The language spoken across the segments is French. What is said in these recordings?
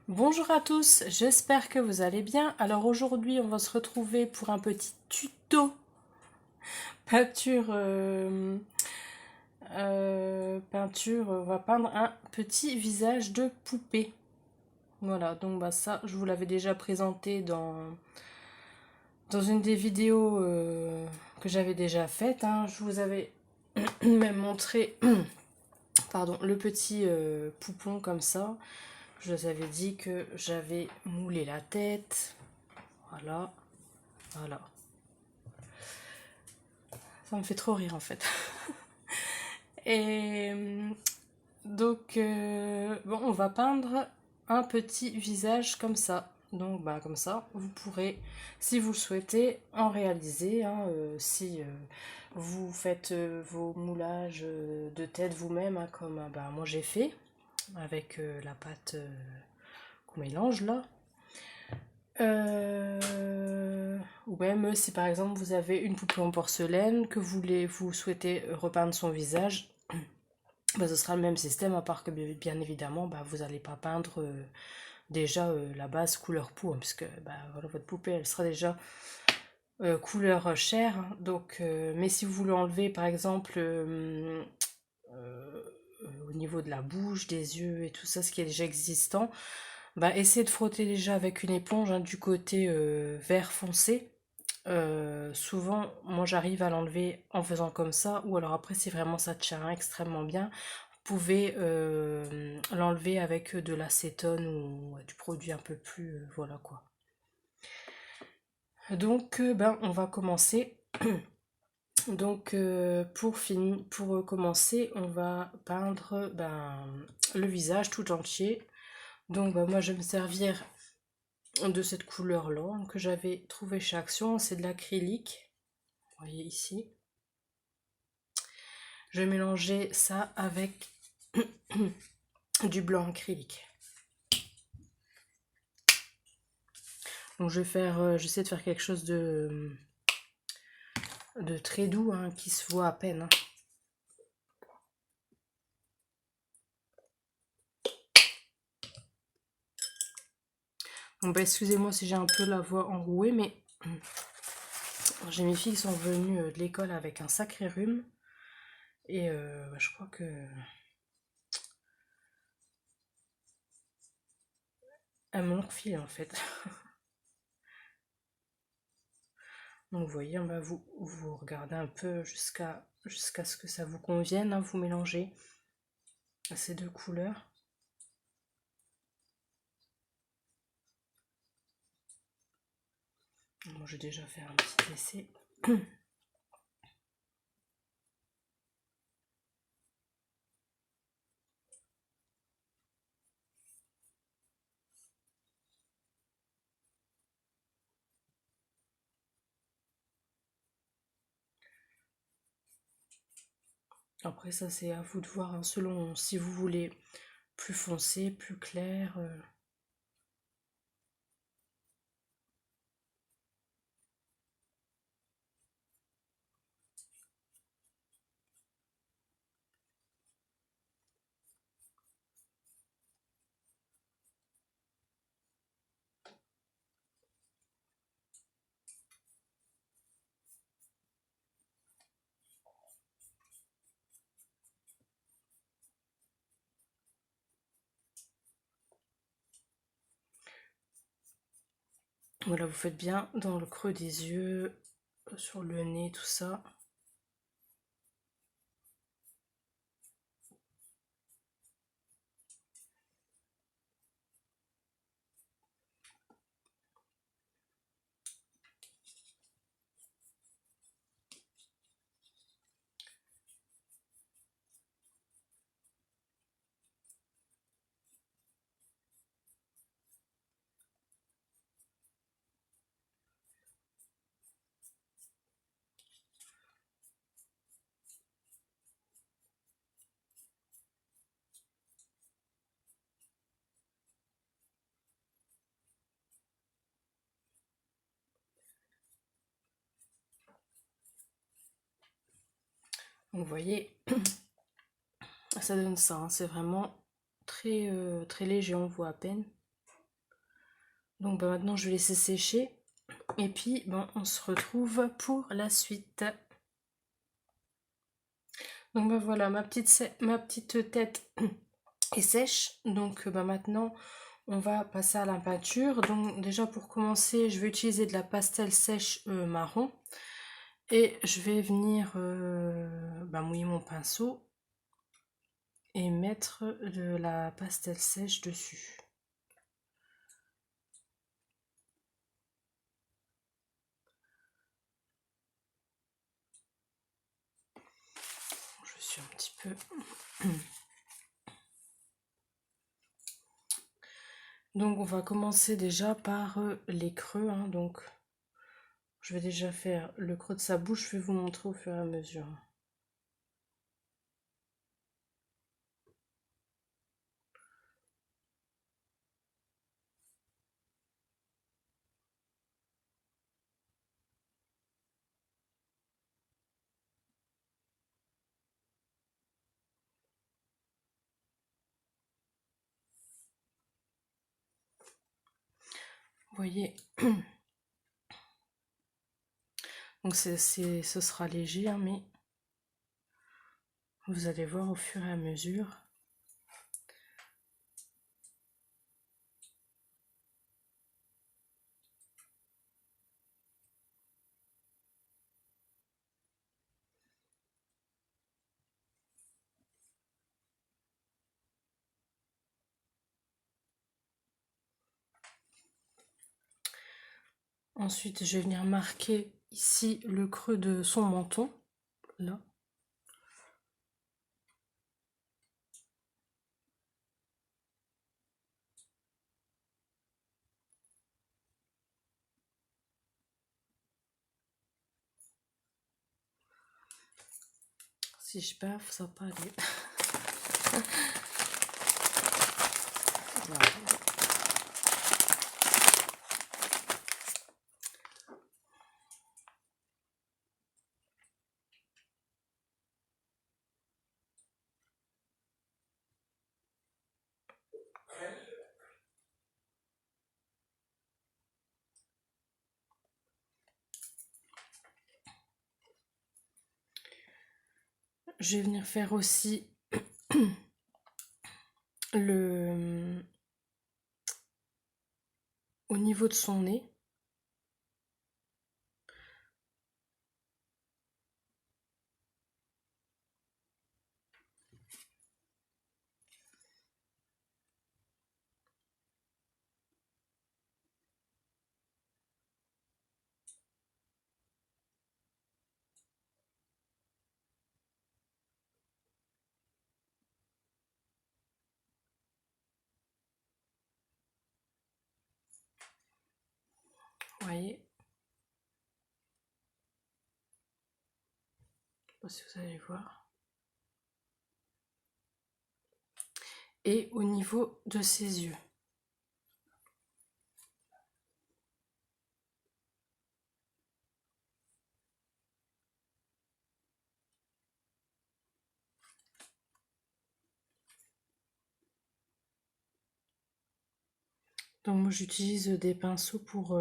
Bonjour à tous, j'espère que vous allez bien. Alors aujourd'hui, on va se retrouver pour un petit tuto peinture. Peinture, on va peindre un petit visage de poupée. Voilà, donc bah ça, je vous l'avais déjà présenté dans une des vidéos que j'avais déjà faites, hein. Je vous avais même montré pardon, le petit poupon comme ça. Je vous avais dit que j'avais moulé la tête. Voilà, voilà. Ça me fait trop rire en fait. Et donc, bon, on va peindre un petit visage comme ça. Donc, bah, comme ça, vous pourrez, si vous le souhaitez, en réaliser, hein, si vous faites vos moulages de tête vous-même, hein, comme bah, moi j'ai fait, avec la pâte qu'on mélange là. Ou même si par exemple vous avez une poupée en porcelaine que vous souhaitez repeindre son visage, bah, ce sera le même système, à part que bien évidemment bah, vous n'allez pas peindre déjà la base couleur peau, hein, puisque bah, voilà, votre poupée elle sera déjà couleur chair, hein. Donc, mais si vous voulez enlever par exemple au niveau de la bouche, des yeux et tout ça, ce qui est déjà existant, bah, essayez de frotter déjà avec une éponge, hein, du côté vert foncé. Souvent, moi j'arrive à l'enlever en faisant comme ça, ou alors après si vraiment ça tient extrêmement bien, vous pouvez l'enlever avec de l'acétone ou du produit un peu plus, voilà quoi. Donc ben on va commencer. Donc pour commencer, on va peindre ben, le visage tout entier. Donc ben, moi je vais me servir de cette couleur là que j'avais trouvé chez Action, c'est de l'acrylique. Vous voyez ici. Je vais mélanger ça avec du blanc acrylique. Donc je vais faire, j'essaie de faire quelque chose de très doux, hein, qui se voit à peine, hein. Bon bah excusez-moi si j'ai un peu la voix enrouée, mais j'ai mes filles qui sont venues de l'école avec un sacré rhume. Et bah, je crois que elles m'ont refilé en fait. Donc vous voyez, bah, vous regardez un peu jusqu'à ce que ça vous convienne, hein, vous mélangez ces deux couleurs. Moi j'ai déjà fait un petit essai. Après ça c'est à vous de voir, hein, selon si vous voulez plus foncé, plus clair. Voilà, vous faites bien dans le creux des yeux, sur le nez, tout ça. Donc vous voyez, ça donne ça, hein. C'est vraiment très, très léger, on voit à peine. Donc bah, maintenant je vais laisser sécher. Et puis bon, on se retrouve pour la suite. Donc bah voilà, ma petite tête est sèche. Donc bah maintenant on va passer à la peinture. Donc déjà pour commencer, je vais utiliser de la pastel sèche marron. Et je vais venir bah, mouiller mon pinceau et mettre de la pastel sèche dessus. Je suis un petit peu... Donc on va commencer déjà par les creux. Hein. Donc je vais déjà faire le creux de sa bouche. Je vais vous montrer au fur et à mesure. Vous voyez, donc ce sera léger, hein, mais vous allez voir au fur et à mesure. Ensuite, je vais venir marquer ici le creux de son menton, là. Si je baffe, ça va pas aller. Voilà. Je vais venir faire aussi le au niveau de son nez. Vous voyez, je sais pas si vous allez voir. Et au niveau de ses yeux. Donc moi j'utilise des pinceaux pour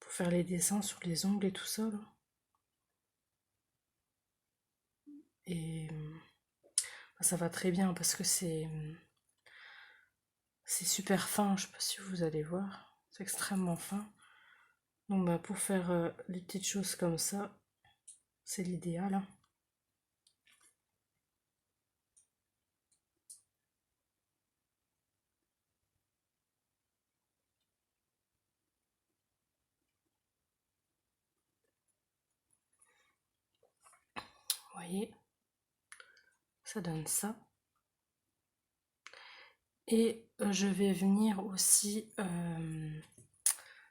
faire les dessins sur les ongles et tout ça là. Et ça va très bien parce que c'est super fin, je sais pas si vous allez voir, c'est extrêmement fin. Donc bah, pour faire les petites choses comme ça, c'est l'idéal. Hein. Vous voyez, ça donne ça. Et je vais venir aussi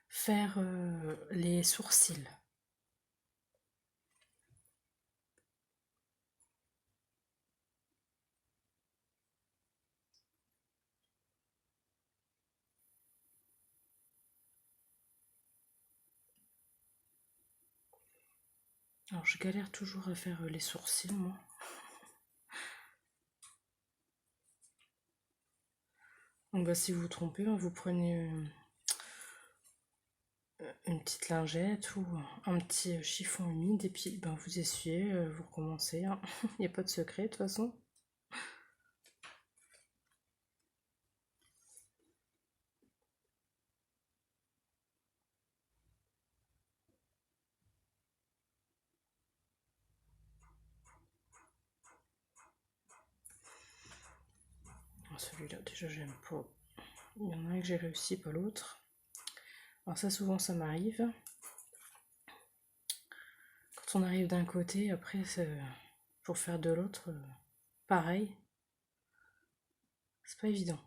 faire les sourcils. Alors je galère toujours à faire les sourcils moi. Donc bah, si vous vous trompez, vous prenez une petite lingette ou un petit chiffon humide et puis ben, vous essuyez, vous recommencez. Hein. Il n'y a pas de secret de toute façon. Celui-là déjà j'aime pas. Il y en a un que j'ai réussi, pas l'autre. Alors ça souvent ça m'arrive. Quand on arrive d'un côté, après pour faire de l'autre, pareil. C'est pas évident.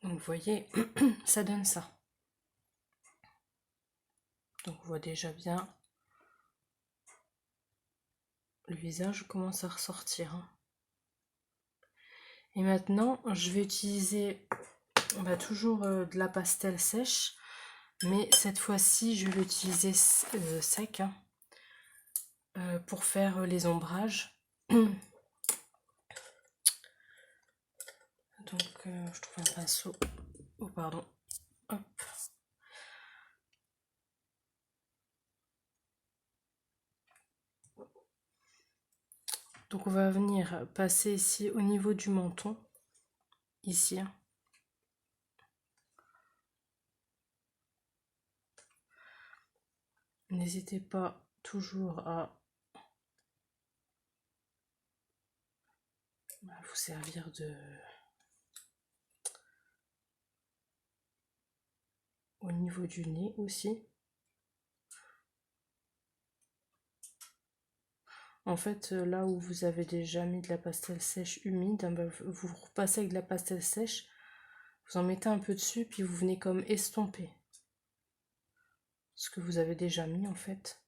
Donc vous voyez, ça donne ça. Donc on voit déjà bien le visage commence à ressortir. Hein. Et maintenant, je vais utiliser toujours de la pastel sèche, mais cette fois-ci, je vais l'utiliser sec hein, pour faire les ombrages. Donc, je trouve un pinceau. Oh, pardon. Hop. Donc, on va venir passer ici au niveau du menton. Ici. Hein. N'hésitez pas toujours à vous servir au niveau du nez aussi. En fait, là où vous avez déjà mis de la pastel sèche humide, vous repassez avec de la pastel sèche, vous en mettez un peu dessus, puis vous venez comme estomper ce que vous avez déjà mis en fait.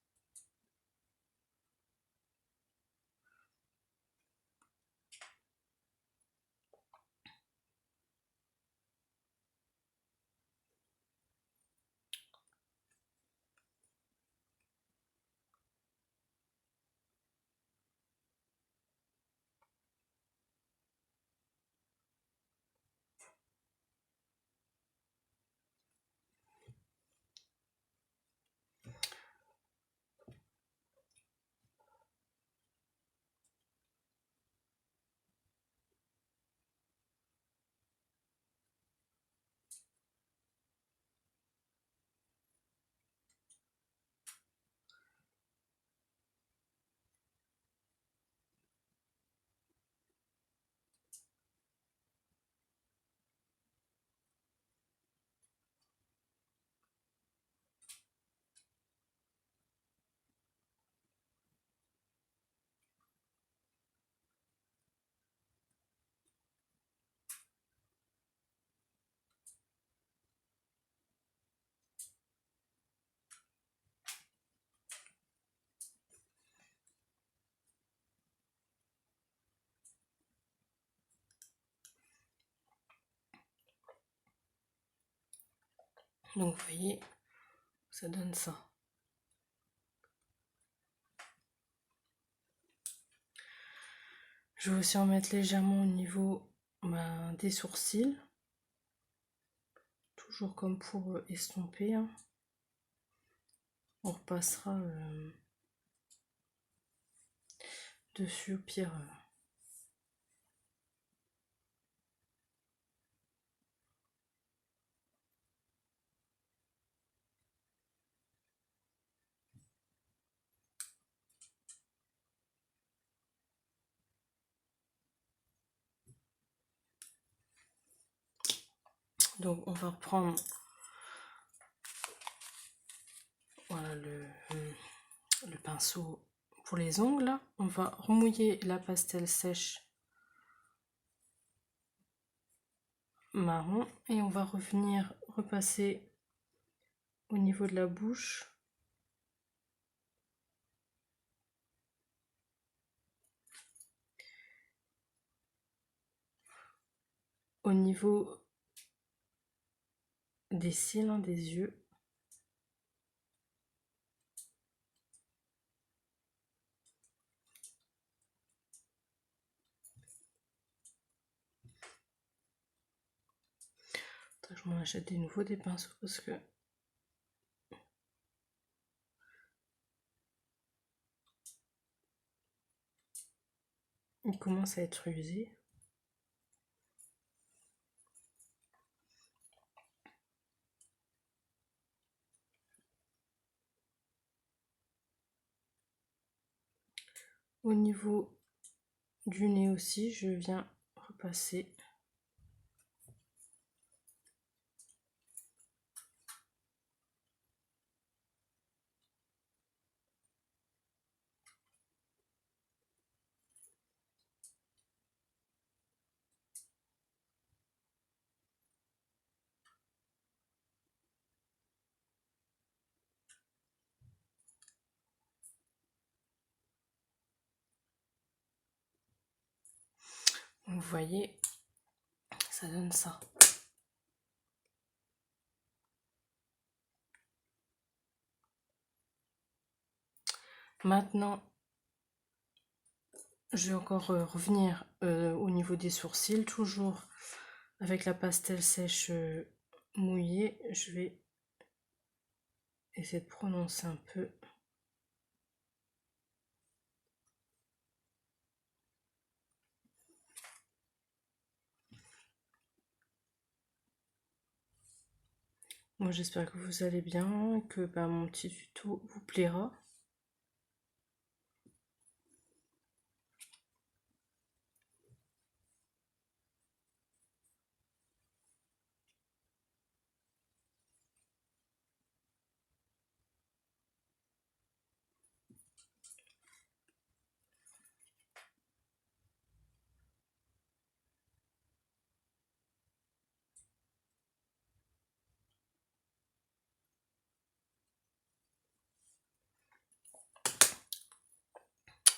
Donc vous voyez, ça donne ça. Je vais aussi en mettre légèrement au niveau des sourcils. Toujours comme pour estomper. Hein. On repassera dessus au pire. Donc on va reprendre voilà, le pinceau pour les ongles. On va remouiller la pastel sèche marron. Et on va revenir repasser au niveau de la bouche. Au niveau des cils, des yeux. Je m'en achète des nouveaux des pinceaux parce que il commence à être usé. Au niveau du nez aussi, je viens repasser. Vous voyez, ça donne ça. Maintenant, je vais encore revenir au niveau des sourcils, toujours avec la pastel sèche mouillée. Je vais essayer de prononcer un peu. Moi, j'espère que vous allez bien, que mon petit tuto vous plaira.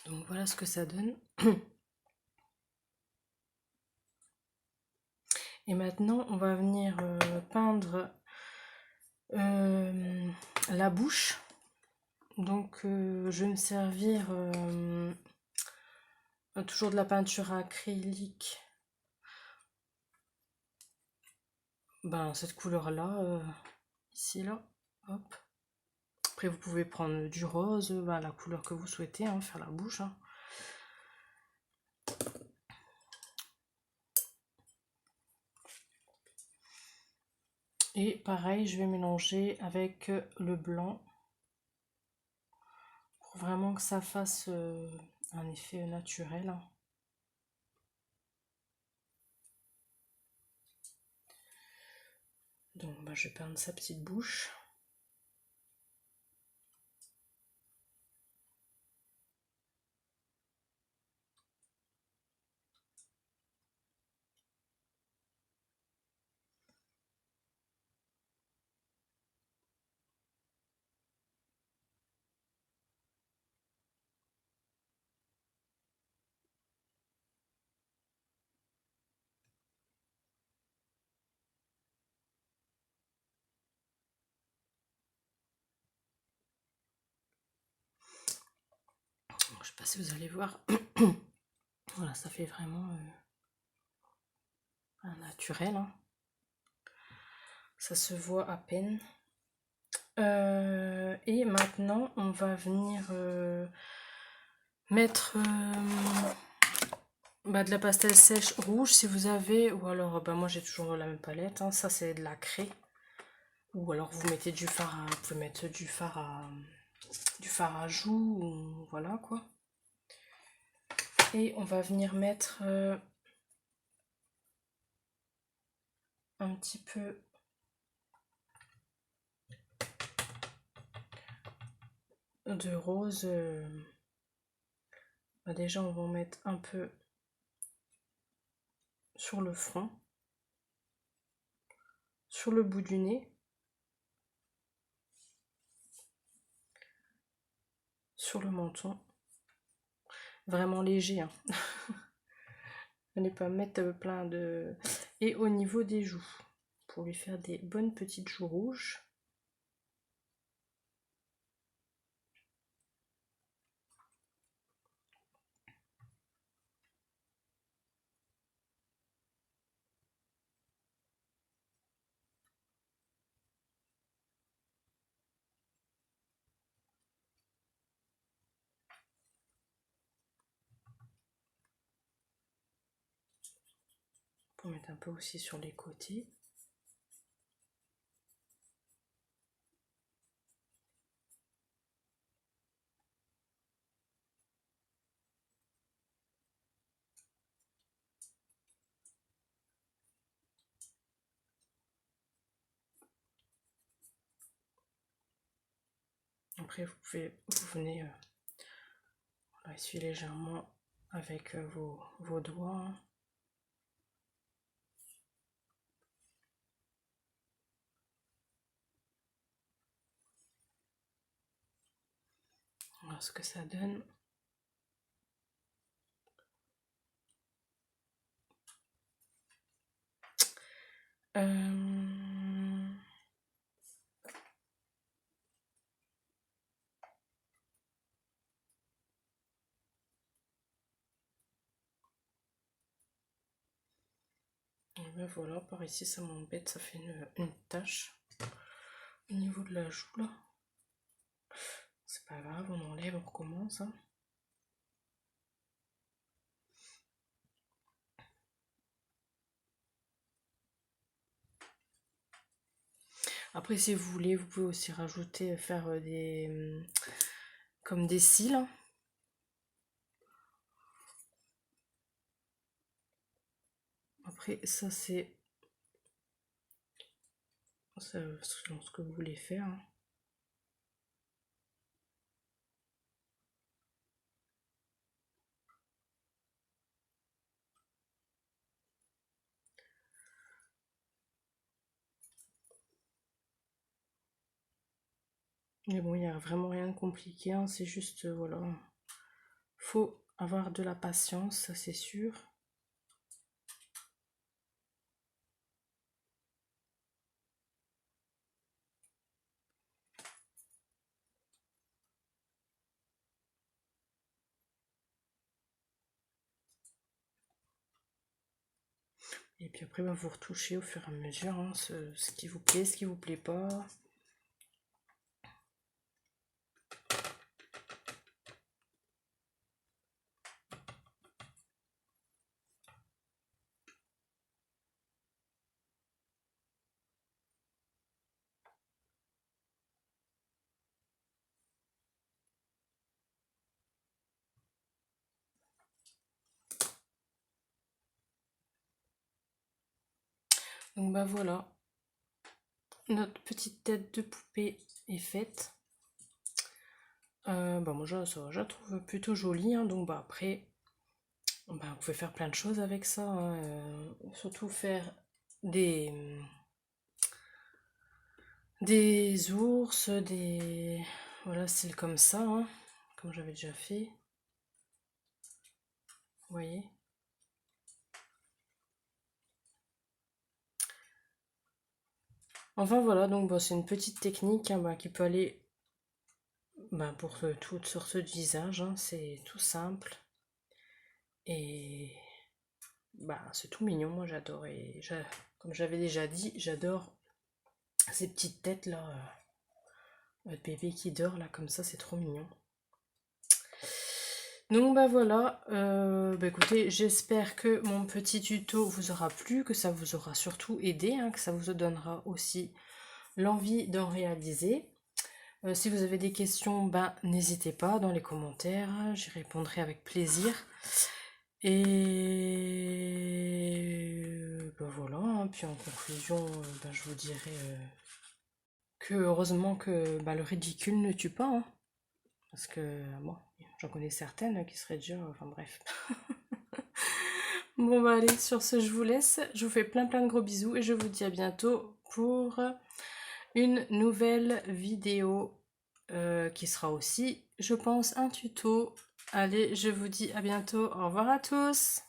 Donc voilà ce que ça donne. Et maintenant, on va venir peindre la bouche. Donc je vais me servir toujours de la peinture acrylique. Cette couleur-là, ici, là. Hop. Après, vous pouvez prendre du rose, la couleur que vous souhaitez, faire la bouche. Et pareil, je vais mélanger avec le blanc pour vraiment que ça fasse un effet naturel. Donc je vais peindre sa petite bouche. Je sais pas si vous allez voir. Voilà, ça fait vraiment un naturel. Ça se voit à peine. Et maintenant, on va venir mettre de la pastel sèche rouge si vous avez, ou alors moi j'ai toujours la même palette. Ça c'est de la craie. Ou alors vous mettez du fard à, vous pouvez mettre du fard à joues, ou voilà quoi. Et on va venir mettre un petit peu de rose. Déjà on va en mettre un peu sur le front. sur le bout du nez, sur le menton, vraiment léger, hein. Ne pas mettre plein de... Et au niveau des joues, pour lui faire des bonnes petites joues rouges. Pour mettre un peu aussi sur les côtés. Après, vous venez essuyer légèrement avec vos doigts. Voilà ce que ça donne. Et ben voilà, par ici ça m'embête, ça fait une tache au niveau de la joue là. C'est pas grave, on enlève, on recommence, hein. Après, si vous voulez, vous pouvez aussi rajouter, faire comme des cils, hein. Après, ça c'est selon ce que vous voulez faire, hein. Mais bon, il n'y a vraiment rien de compliqué, hein. C'est juste, voilà, faut avoir de la patience, ça c'est sûr. Et puis après, ben, vous retouchez au fur et à mesure, hein, ce qui vous plaît, ce qui vous plaît pas. Donc bah voilà, notre petite tête de poupée est faite. Bah moi je la trouve plutôt jolie, hein. Donc bah après, bah, vous pouvez faire plein de choses avec ça, hein. Surtout faire des, des ours, des... Voilà, style comme ça, hein, comme j'avais déjà fait. Vous voyez? Enfin voilà, donc bah, c'est une petite technique, hein, bah, qui peut aller, bah, pour toutes sortes de visages, hein. C'est tout simple. Et bah, c'est tout mignon, moi j'adore. Et comme j'avais déjà dit, j'adore ces petites têtes là, votre bébé qui dort là, comme ça, c'est trop mignon. Donc bah voilà, bah écoutez, j'espère que mon petit tuto vous aura plu, que ça vous aura surtout aidé, hein, que ça vous donnera aussi l'envie d'en réaliser. Si vous avez des questions, ben, n'hésitez pas dans les commentaires, j'y répondrai avec plaisir. Et ben voilà, hein, puis en conclusion, ben, je vous dirai que heureusement que ben, le ridicule ne tue pas, hein, parce que bon, j'en connais certaines qui seraient déjà, enfin bref. Bon bah allez, sur ce je vous laisse, je vous fais plein de gros bisous et je vous dis à bientôt pour une nouvelle vidéo qui sera aussi, je pense, un tuto. Allez, je vous dis à bientôt. Au revoir à tous.